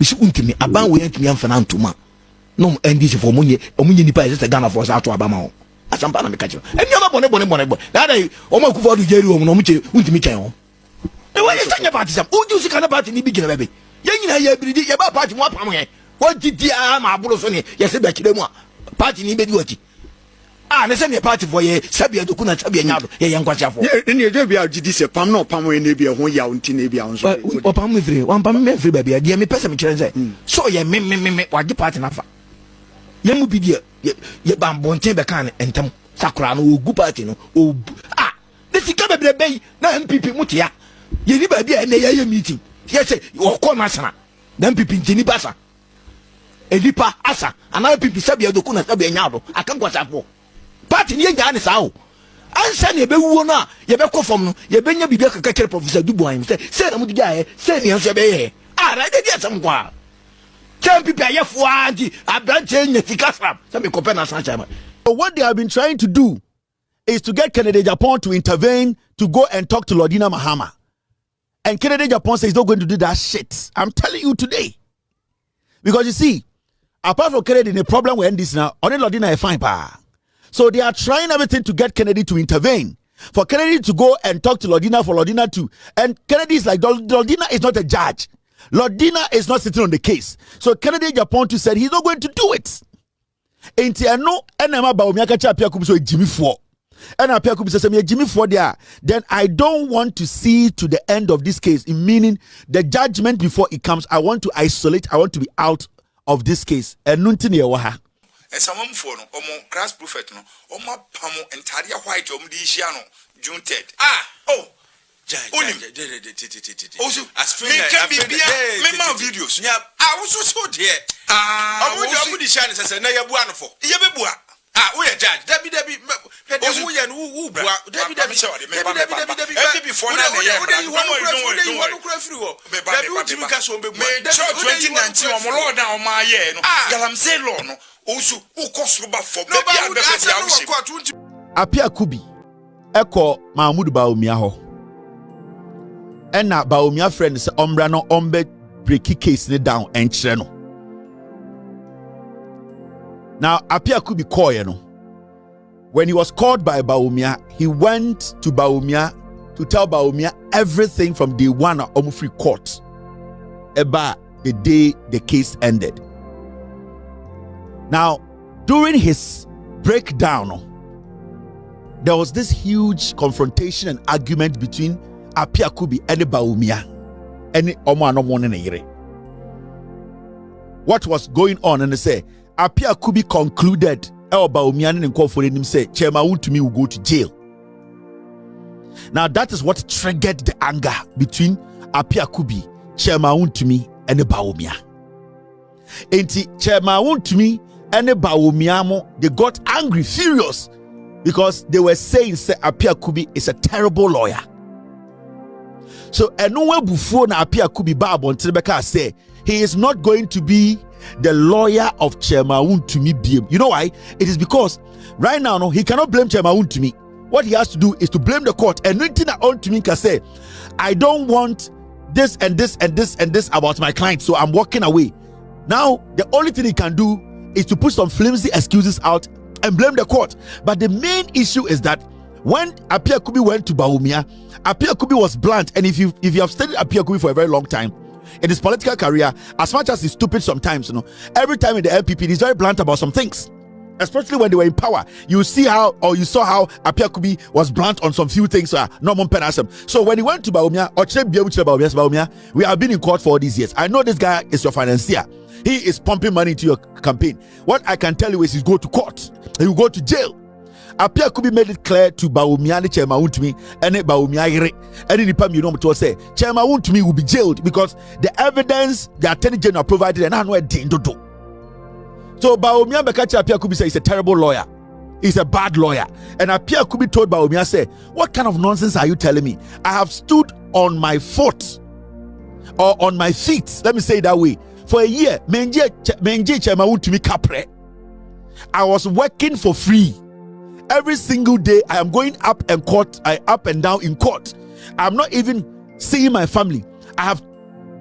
isi untimi aban we ntimi amfana ntoma no ndc for munye omunye nipa is Ghana for sa to abama ho asampa na meka kire enioma bone na dai omo akufo do jeri omo no muche untimi chen ho e we tanya party sam uju sika na party ni bi gina bebe ye nyina ye biridi ye ba party mo apam he wajidi a ma aburo so ne ye se be kire mu a party ni be di wati ne se ne party for ye sabia doku na sabia nyado ye yankwachafo ne je bia gidi se pam na opam we ne bia ho ya unti ne bia nso opam me free wan pam me free ba bia de me pese me kire say so ye me wagi party na fa ye mu bi dia ye bambo nten be kan entem sakura no ogu party no the sika bebrebe na MPP mutia ye ni ba bia na ye meeting ye say o ko national na MPP ntini basa elipa asa ana MPP sabia doku na sabia nyado akankwachafo party ni nya ne sao ansa ne be wuo no a ye be kofom no ye be nya bibia kaka kere Professor Dubois say na mudi gae say ne nso be ye ra de dia sam kwa champion ayefo agi abranche nya tikasam say me kope na san chama. What they have been trying to do is to get Kennedy Japan to intervene to go and talk to Lordina Mahama, and Kennedy Japan says he's not going to do that shit. I'm telling you today, because you see, apart from Kennedy, the problem with this now only Lordina is fine pa. So they are trying everything to get Kennedy to intervene. For Kennedy to go and talk to Lordina, for Lordina to... And Kennedy is like, Lordina is not a judge. Lordina is not sitting on the case. So Kennedy Japan said he's not going to do it. Enti ano enema ba omiaka cha Apia Kubi so Jimmy 4. And Apia Kubi says me Jimmy 4 there. Then I don't want to see to the end of this case, meaning the judgment before it comes. I want to isolate. I want to be out of this case. And nunti ne wa. Samam for no omo Christ prophet no omo pamo entire white omo di hia no June 3rd. Also as me can be me ma videos. Also so there. Omo di hia ne say na ya bua no for. Ye be bua. We are judge. Debi who ya no who bua. Debi before na you want to free wo. Debi ultimi ka so be bua. 2019 omo lord na omo aye no. Galamsey law no. Also, who cost rubber for Apia Kubi Eko Mahmoud Bawumia ho. Ena Bawumia friend say ombra no ombe breaki case ni down enchire no. Now Apia Kubi call no. When he was called by Bawumia, he went to Bawumia to tell Bawumia everything from day one of Omufri court about the day the case ended. Now, during his breakdown, there was this huge confrontation and argument between Apia Kubi and Bawumia. And what was going on? And they say, Apia Kubi concluded, Bawumia and Nkofo him say, Chairman Wontumi will go to jail. Now, that is what triggered the anger between Apia Kubi, Chairman Wontumi, and Bawumia. Enti Chairman Wontumi and Bawumia, they got angry, furious, because they were saying say Apia Kubi is a terrible lawyer. So Enuwe Bufo na Apia Kubi Babon Trebeka say he is not going to be the lawyer of Chairman Wontumi BM. You know why? It is because right now no, he cannot blame Chairman Wontumi. What he has to do is to blame the court. And nothing that Wontumi can say, I don't want this and this and this and this about my client, so I'm walking away. Now the only thing he can do is to put some flimsy excuses out and blame the court. But the main issue is that when Apia Kubi went to Bawumia, Apia Kubi was blunt. And if you have studied Apia Kubi for a very long time in his political career, as much as he's stupid sometimes, you know, every time in the MPP he's very blunt about some things, especially when they were in power. You saw how Apia Kubi was blunt on some few things. So when he went to Bawumia, we have been in court for all these years. I know this guy is your financier. He is pumping money into your campaign. What I can tell you is he's go to court. He will go to jail. Apia Kubi made it clear to Bawumia and Chairman Wontumi and Bawumia and in the time you know to say Chairman Wontumi will be jailed because the evidence the Attorney General provided and I know a thing to do. So Bawumia Bekachi Apia Kubi said he's a terrible lawyer. He's a bad lawyer. And Apia Kubi told Bawumia, say, what kind of nonsense are you telling me? I have stood on my foot or on my feet. Let me say it that way. For a year, Menje Chairman Wontumi Kapre. I was working for free. Every single day, I am going up and down in court. I'm not even seeing my family. I have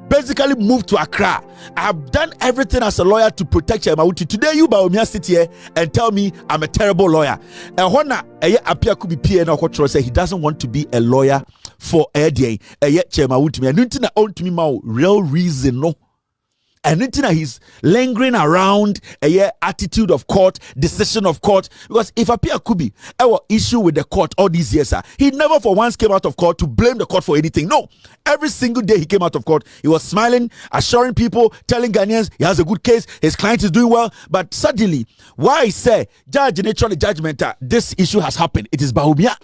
basically moved to Accra. I have done everything as a lawyer to protect Chairman Awutu. Today, you Bawumia sit here and tell me I'm a terrible lawyer. And when Apia could be PN say he doesn't want to be a lawyer for Chairman Awutu. And nothing own to me real reason no. And nothing he's lingering around attitude of court, decision of court. Because if Apia Kubi ever issue with the court all these years, he never for once came out of court to blame the court for anything. No, every single day he came out of court, he was smiling, assuring people, telling Ghanaians he has a good case, his client is doing well. But suddenly, why I say judge in the judgment, this issue has happened. It is Bawumia.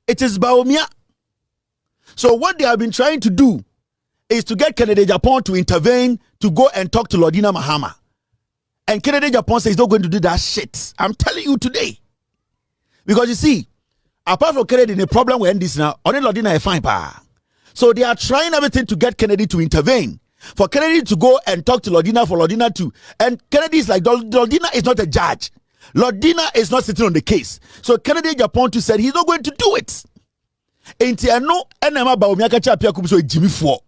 It is Bawumia. So what they have been trying to do is to get Kennedy Japan to intervene to go and talk to Lordina Mahama. And Kennedy Japan says he's not going to do that shit. I'm telling you today. Because you see, apart from Kennedy, the problem with this now, only Lordina is fine. So they are trying everything to get Kennedy to intervene. For Kennedy to go and talk to Lordina, for Lordina to. And Kennedy is like, Lordina is not a judge. Lordina is not sitting on the case. So Kennedy Japan said he's not going to do it. Enti ano enema Bawumia kacha Apia Kubi so Jimmy 4.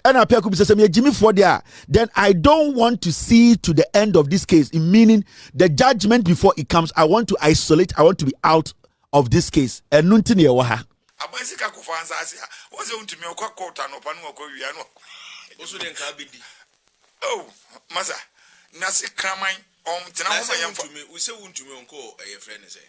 And Apia Kubi says me Jimmy 4 there. Then I don't want to see to the end of this case, meaning the judgment before it comes. I want to isolate. I want to be out of this case. And nunti ne wa ha. Abasika kufanza asia. Oze untumi okwa kota no panu okwa wi ano. Oso den ka bidi. Oh, masa. Nasi kraman tena ho yam for me. We say untumi onko e friend say.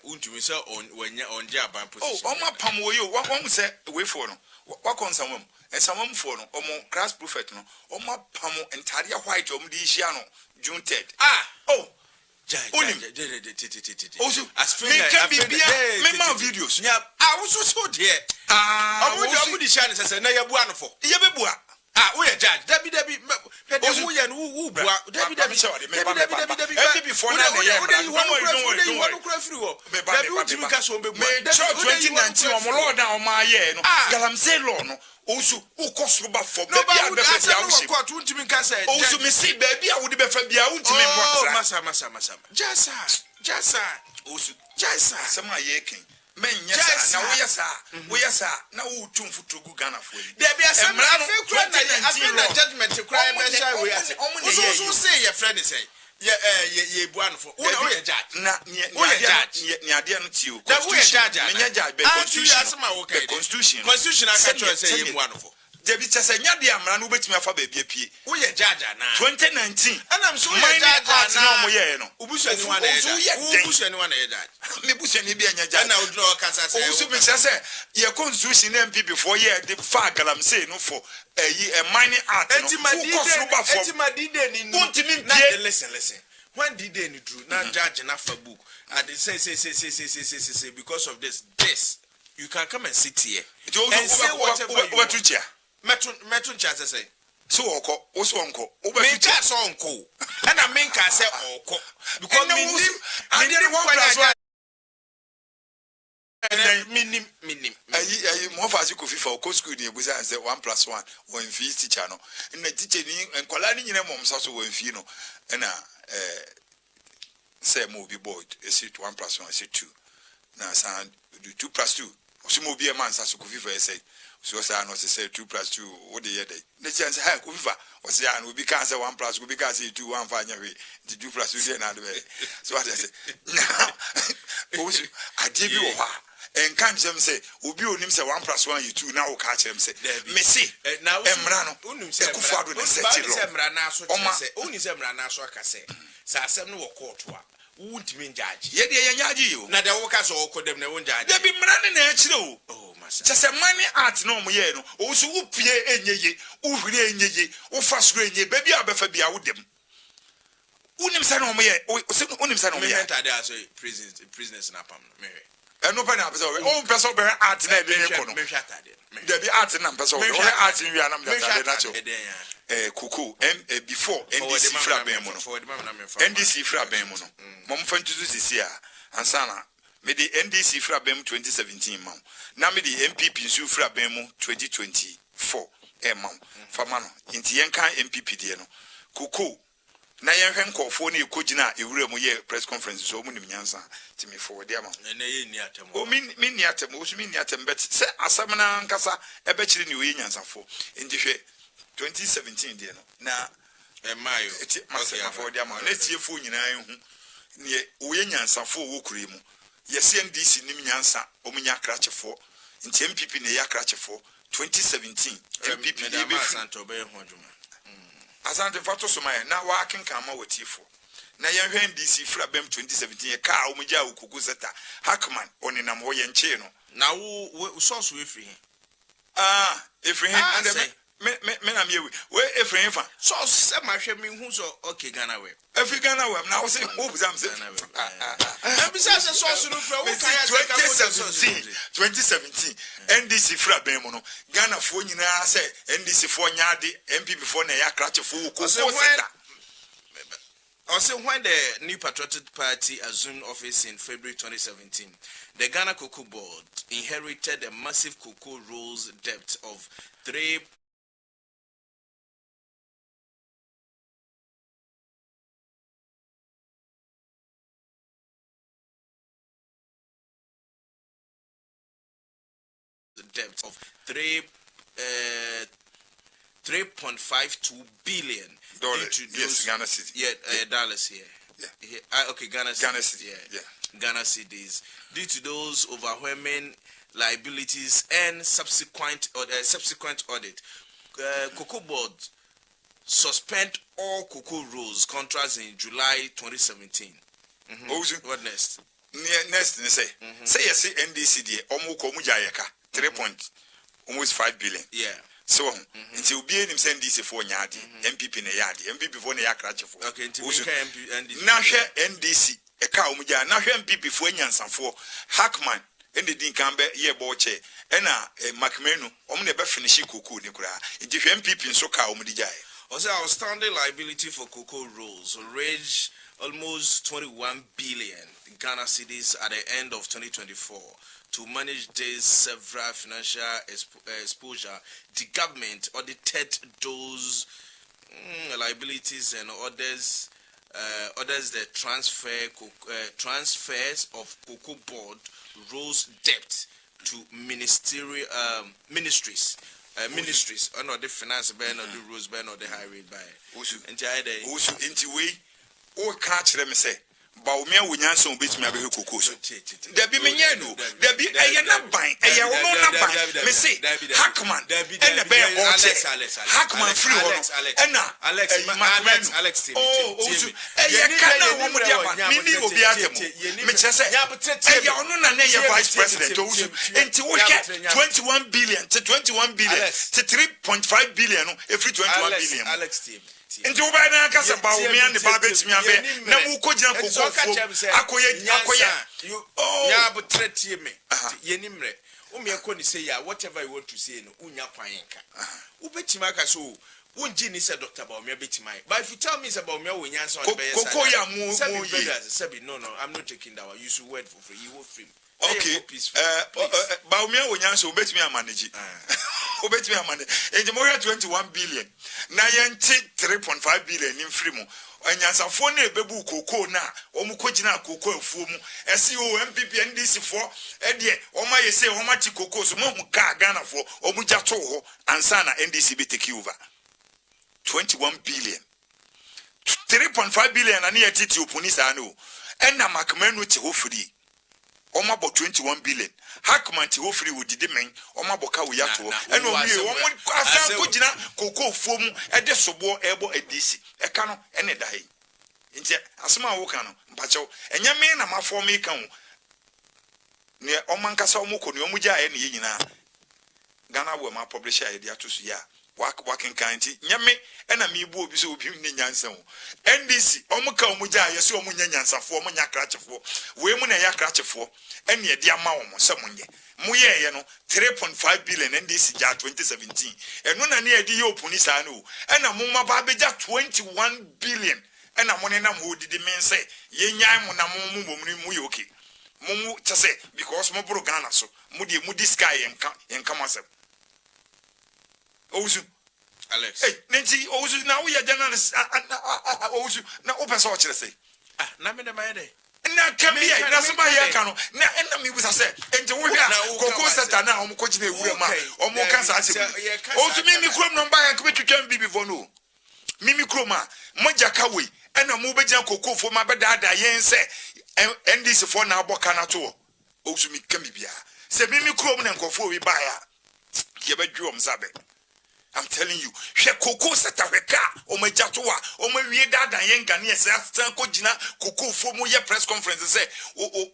Untumi say on Japan position. Oh, oma pam wo yo. Wa say we for no. Wa konsamam. Ensamam for no. Omo grass prophet no. Oma pam entire white om di hia no. June 3rd. Oh. Also, as friend can be me videos. Yeah, I was so there. I would shine as I say, Nayabuano for Yabua. We are judge. Debbie, who Debbie, sorry, before now, you want to cry through. Baby, May 2019 or more down my year. Galam say, Lono. Also, who cost you back for baby? I would have to me casa. Also, me see baby, I would be for the out to me. Massa. Jassa. Also, Jassa. Some are yaking. Men, yes, we are, sir. Now, two to Ghana for you. There be a some judgment to cry. We are also say your friend is say. Yeah, one for a judge. Not near you. That we are judge. Constitution, I can say one for. Debbie says, Yadia man who bet me for baby. We are judge now. 2019. And I'm so my no Ubus anyone that. Mibus and Ibia Jana would draw a casa. Also, your constitution MP before ye the fag I'm saying no for a mining art. Listen. When did they drew not judge enough a book? And they say because of this you can come and sit here and say whatever you want. Metun chance say so also uncle Minka so uncle and I Minka say uncle because I didn't want minim more fast you could for co school near was answer 1+1 or in fees teacher no and the teacher and colani in a mom's also when fino and say movie board is it 1+1 is it 2 now sound do 2+2 so movie a man so could say so I not say 2+2 what the year day. The chance I could or say I will be cancer 1+, will be cancer 2, 1 5 away. The 2+2 another way. So what I say now also I did you and can't them say will be on him say 1+1 you 2 now catch him say Messi now Emrano Kufado the set only Semrana so I can say Sassam no court won't mean judge. Yet you now the workers all call them their own judge. They be running actually. Oh, just a money art no more. Also, who pay any, who really, who fast rain, baby, I'll be for be out them. Unim Sanomia, Unim Sanomia, prisoners in Apam, Mary. And open up so all person art there be art and person art in Vietnam cuckoo before NDC fra bemono mom fantu this year and sana me the NDC fra bem 2017 mam na me the MPP nsu fra bem 2024 mam famano inti yenka MPP de no Koko na yɛhwɛ nkɔfo ne ekogina ewura mu yɛ press conference so mu nim nyansa ti me forward ama na yɛ ni atem o min ni atem o so min ni atem bet sɛ asɛm na nkasa ɛbɛkyere ne oyɛ nyansafo nti hwɛ 2017 deɛ no na mayo eti asɛm forward ama na tiefo nyinaa hu ne oyɛ nyansafo wo kure mu yɛsɛ NDC nim nyansa omunya krachefo nti MPP ne yɛ krachefo 2017 MPP ne be Santo be ho adwuma Asante fato somaya na wa kenkan ma watifo na yɛhwɛ NDC fra bem 2017 ye ka omugya okuku zeta Hackman oninam ho ye nche no na wo source we free Efrihin and me na me we Efrihin fa source se ma hwɛ me hu so okay Ghana web Ghana web na wo say wo buzam say na bisa se source no fra wo kan 2017 NDC fra bem no Ghana fo nyina say NDC fo nyaade MPP fo na ya krache fo ko seta. Also, when the New Patriotic Party assumed office in February 2017, the Ghana Cocoa Board inherited a massive cocoa rolls debt of 3. Debt of 3.52 billion dollars. Yes, Ghana City. Yeah, dollars here. Yeah. Okay, Ghana City. Yeah. Ghana Cities. Due to those overwhelming liabilities and subsequent audit, Cocoa Board suspend all cocoa rolls contracts in July 2017. What next? Next, say yes, NDC omu ko mu jayeka 3.5 billion. Yeah. So, until be him send this for Yadi, MPP na Yadi, MPP for Yakracha for. Okay, until Nasha NDC, a cow muja, Nasha MPP for Yansan for Hackman, and the Dinkambe, ye boche, and Macmenu, omnebe finishi kuku Nikura. If MPP in Soka Omudijai. Also, outstanding liability for cocoa rolls ranged almost 21 billion Ghana cedis at the end of 2024. To manage this several financial exposure, the government audited those liabilities and orders the transfers of Cocoa Board rolls debt to ministries, or the finance ban or the rules ban or the highway by. Into we all catch them say. Baumia wunyanso obetumi abehe kokoso da bi menye no da bi eye na ban eye wo no na ban me say Hackman and the bear Hackman free ho no Alex oh eye kana wo mu dia ban me ni obi atemo me chese eye ono na eye vice president osu enti wo hwe 21 billion to 3.5 billion no every 21 billion Alex team Into Ubana Casa Baumia and the Babet Miabe, Namukoja Akoya. Oh, but threat me. Yenimre. Umiakoni say, whatever you want to say, no Unya Painka. Ubetimaka so. Unjini said Dr. Baumia Betimai. But if you tell me it's about me, when you answer, no, I'm not taking that. You should wait for free. You will free. Okay, Baumia when you answer, bet me a manage. Obet me a manage. And the more 21 billion. Nayanti 3.5 billion in Frimo. And Yansafone Bebu Coco na, Omukojina Coco and Fumu, SEO MPP and DC for Eddie, Oma say Omati Coco, Momuka Ghana for Omujato and Sana NDC BTQ. 21 billion. 3.5 billion and near Titi Punisano. And na Macmenu to free. Oma bo 21 billion. Hackman to free with the men, Oma Boka Yato, and one Kasa Kujina, Coco Fomu, and the Sobo Ebo Edisi, a cano, and a day. Into Asma Wokano, Pacho, and Yaman, a ma for me come near Omankasa Moko, Yomuja, and Yina. Ghana were my publisher idea to see ya. Working county, Yame, and a me will be so in Yanson. NDC, Omuka Muja, Yasu Munyansa for Munyakratcha for, women a yakratcha for, and ye dear Maum, someone ye. Muye, 3.5 billion NDC jar 2017, and none near Dio Punisano, and a Muma Babeja 21 billion, and a monenam who did the men say, Ye Yamunamu Muyoki. Mumu Chase, because Mobro Ghana so, Moody Sky and Kamasa. Also, Alex. Hey, Nancy, also now we are journalists. Also, now open source. Say, na me de my day. na can be na somebody here can na and me was say enti wo hia koko seta na o mko gine ewura ma o mo kan sa asem also me krom no ba yan ko betwetwan bi before no me krom a moja ka we na mo begina koko fo ma bedada yen se ndc fo na aboka na to also me kan bibia se me krom na nkofo wi ba ya ye bedwu om sabe. I'm telling you, she koko seta weka o meja to wa o me wie dada yen gane se astan ko gina koko fo mo ye press conference say o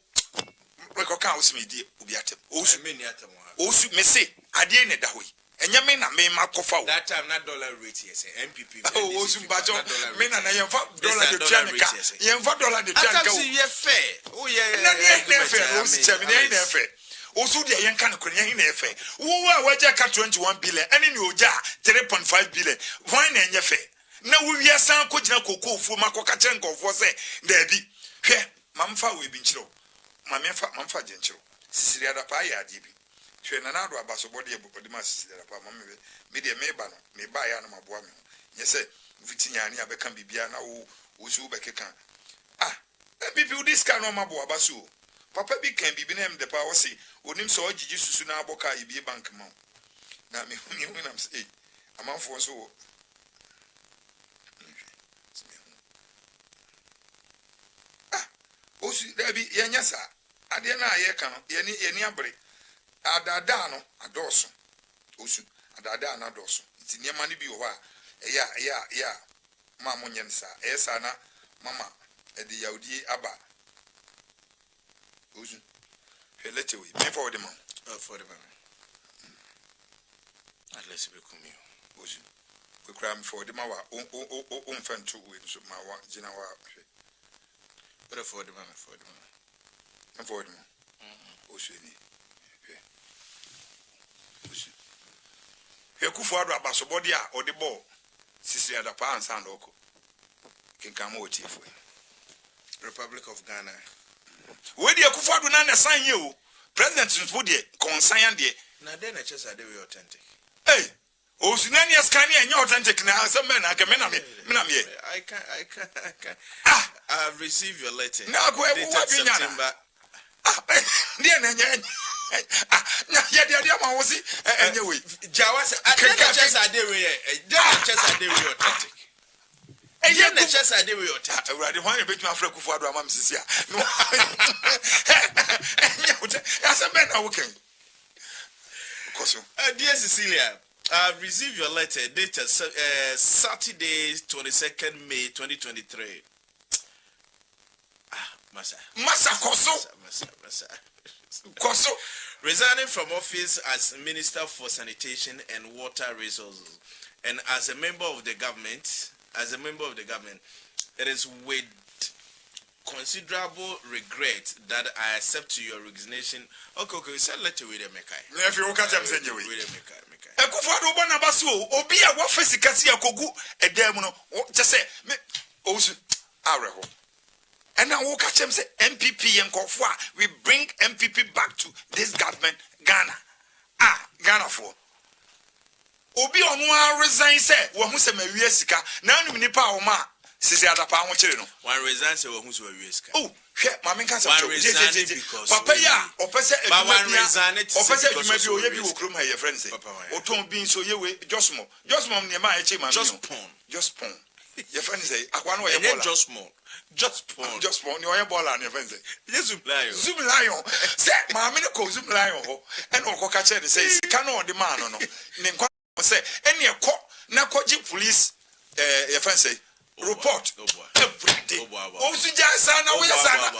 rekoka o simi die obi atem o su me ni atem o su me say ade ne da hoyi enya me na me makofa o that time na dollar rate yes MPP o su mbajo me na yenfa dollar de tianka yenfa dollar de tianka o ye fair o ye na ne fair o si chemi ne fair osu de yen kan kwen yen na efe wo wa waja ka 21 billion ene ni oja 3.5 billion why na enye fe na wo wi asan ko gina koko ofu makoka chen nkofo se da bi hwe mamfa we bi nchiro mamfa je nchiro sisiri ada pa ya ade bi hwe na na do abaso bode ebodi ma sisiri ada pa mamwe me de me ba no me ba ya na maboa me nye se vitinya ani abeka bibia na wo osu bekeka people this kind of maboa baso papa bi kan bibi na mde pa wo se onim so ogigi susu na aboka ibi bank ma na me na say amanfo so osu da bi yenya sa ade na aye kan yeni abre adada no adoso osu adada na adoso nti niema ne bi wo ha ya ma mo nyen sa sa na mama e de yaudi aba ozu helete we me for the man at least be come ozu we cram for the man wa o mfantu we so ma wa gina wa but for the man ozu ni ozu Kufu adu abasobodi a odi ball sisi adapa ansa na oko kinkama otiefo Republic of Ghana. We dey Kufu adu na sign ye o president nfo dey consign dey na dey na chesa dey authentic. Hey, o sinani askani enye authentic na asem na aka me na me I can I've received your letter. Na ko e wo September. Dey na enye na ye dey ma wo si enye we Jawase na chesa dey we authentic. Eje na chesa dey we authentic. Awurade hwan e betuma afra Kufu adu ama msisi a. Asem na wo kan. Dear Cecilia, I've received your letter dated Saturday, 22nd May 2023. Masa Koso. Resigning from office as Minister for Sanitation and Water Resources, and as a member of the government, it is with considerable regret that I accept your resignation. Okay, so let you read it, Mekai. If you catch up, send you with a Kufado Bonabasu, Obia, what face Cassia Kogu, a demono, just say, also, Araho. And now we'll catch him say MPP and Kofwa. We bring MPP back to this government, Ghana. Ghana for. Obi onwa resign say, who say me wiesika, na nu nipa o ma. Sisi adapa ho kire no. One resign say who say wiesika. Oh, hwe mama nka say. Because papa ya, opese eduma bi. Opese eduma bi oye bi wo krom ha ye friend say. Oton bi so ye we Josmo. Josmo ne ma eche ma. Just pon. Your friend say akwa no ye bola. Just pon. No ye bola ne friend say. Zoom lion. Say mama ne ko zoom lion ho. En o ko ka che say sika no de man no. Ne nkwa say ene e ko na ko ji police your friend say report every day. Sana we sana.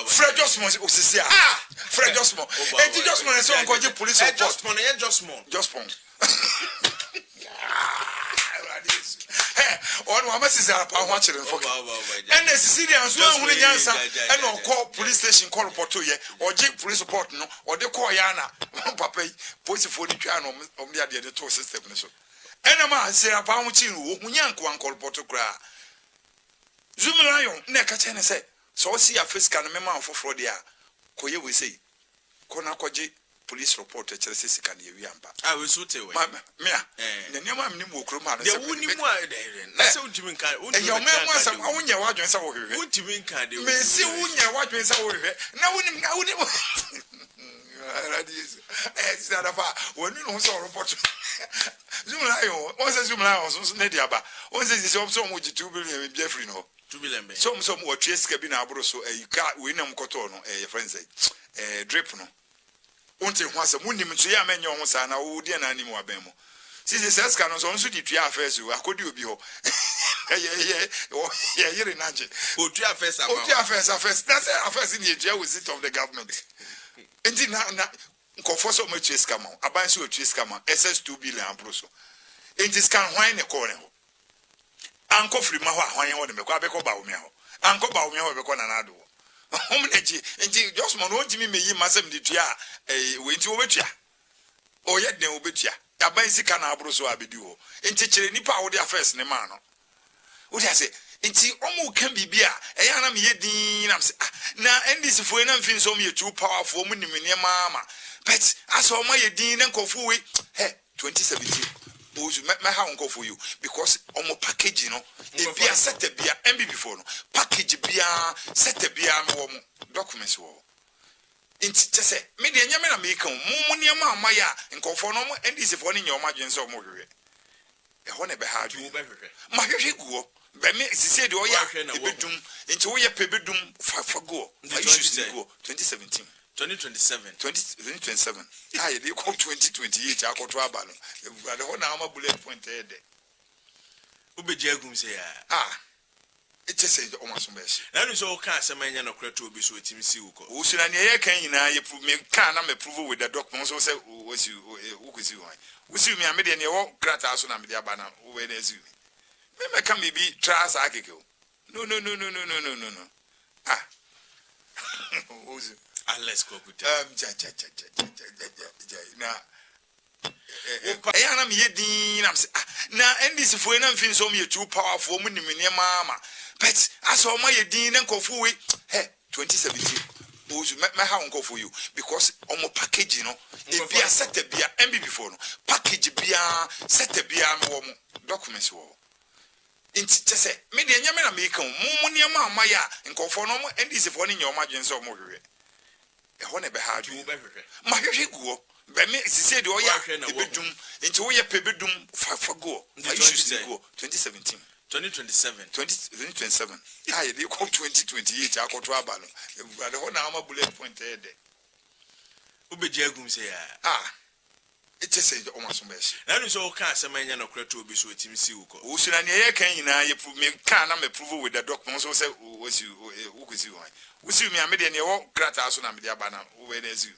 Fred Josmo osisi a. Fred Josmo. Enti Josmo say on ko ji police report. Josmo. On wa message apa ho akire mfo. And the Sicilians who hu nyansa and on call police station call report to ye or police report no or they call yana papa police for the twa no om dia de to system so. Enema say apa ho chi no hu nyanko an call report kra. Zoom lion na ka che ne say so see ya face can mema foforo dia koye we say kona koje police report e chere se sika na ewi amba ah we so te we me a ne nyama me ni mo okro ma no de woni mu a de na se untimi nka e yo me mo asam awunya wadwen sa wo hwehwe untimi nka de me si wunya wadwen sa wo hwehwe na woni radis sadafa woni no so report zoom lion on se zoom lion so ne dia ba on se so mo ji 2 billion be free no 2 billion be so mo watwe sika bi na abro so ka we nam koto no your friends drip no unte ho asem unim nso ya menye ho sa na wo die na anim wa ben mo sisi seska no so nso di tua affairs o akodi obi ho ye yire naje o tua affairs that's affairs in the with of the government enti na nkofo so mo tue sika ma aban so tue sika ma ss 2 billion abro so enti scan hwan ne ko ne ho anko free ma ho ahwan ho de me ko abeko ba wo me ho anko ba wo me ho be ko na na do homneji enti just mo no ntimi meyi masem di tua we enti wo betua o ye den wo betua aban sika na abro so abedi ho enti kire nipa wo de affairs ne ma no wo dia se enti omo kan bibia eya na me yedin na na ndc fo na mfin so me too powerful mu nim ne mama but aso ma yedin na nkofo we 2017 ozu me ha nko for you because omo package no e bia set bia mbb before no package bia set bia no wo documents wo inti tese me de nyame na me kan mu ne ma amaya nkofo no mo ndc for ne nyoma dwen so mo hwehwe e ho ne be ha dwen ma hwehwe guo be me sisi de o ya ebedum inti wo ye pebedum fa go 2017 2027 ah ye dey call 2028 akoto abalo ade ho na ama bullet point e de ubeji agum se ya it just say o maso beshi na no so ka asemanya no kra to obi so etimi si uko wo sura ne ye kan nyina ye prove me kan na me prove with the document so say wasi ukuzi wan wusi mi amede ne wo grata so na me dia ba na wo we na zi me ka me bi trust akeke no wusi let's go good na na me yedin na say na ndc fo na mfin so me too powerful mu nim ne mama but aso ma yedin na nkofo we 2017 ozu me ha nkofo you because omo package no e bia set bia mbb before no package bia set bia no wo documents wo inti tese me de nyame na me kan mu ne ma amaya nkofo no mo ndc fo ne nyoma dwen so mo hwehwe e ho ne be ha dwen ma hwehwe guo be me sisi de o ya ebedum inti wo ye pebedum fa go 2017 2027 ah ye dey call 2028 akoto abalo ade ho na ama bullet point e de ubeji agum se ya it just say o maso beshi na no so ka asemanya no kra to obi so etimi si uko wo sura ne ye kan nyina ye prove me kan na me prove with the document so say wasi ukuzi wan wusi mi amede ne wo grata so na me dia ba na wo we na zi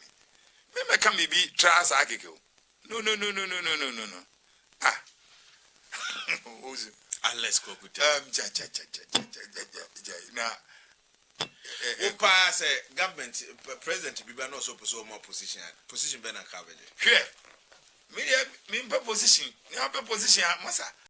me ka me bi trust akeke no wusi let's go good na upa say government president biba no so more position be na coverage hwe me position masa